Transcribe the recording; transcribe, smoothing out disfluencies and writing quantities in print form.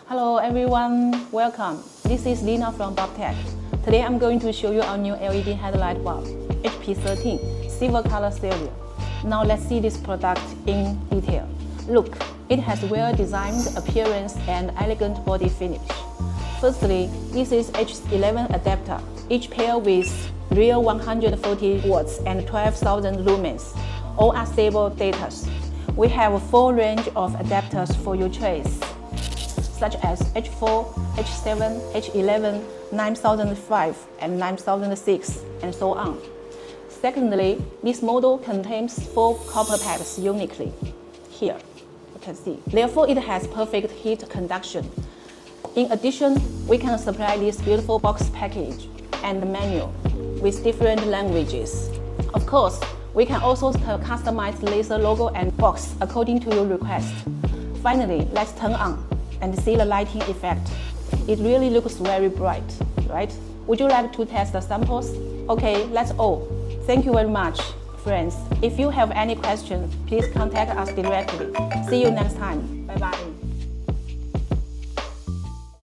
Hello everyone, welcome. This is Lina from BULBTEK. Today I'm going to show you our new LED headlight bulb, HP13 silver color series. Now let's see this product in detail. Look, it has well-designed appearance and elegant body finish. Firstly, this is H11 adapter, each pair with real 140 watts and 12,000 lumens. All are stable data. We have a full range of adapters for your choice, such as H4, H7, H11, 9005 and 9006, and so on. Secondly, this model contains 4 copper pads uniquely. Here, you can see. Therefore, it has perfect heat conduction. In addition, we can supply this beautiful box package and manual with different languages. Of course, we can also customize laser logo and box according to your request. Finally, let's turn on and see the lighting effect. It really looks very bright, right? Would you like to test the samples? Okay, that's all. Thank you very much, friends. If you have any questions, please contact us directly. See you next time. Bye-bye.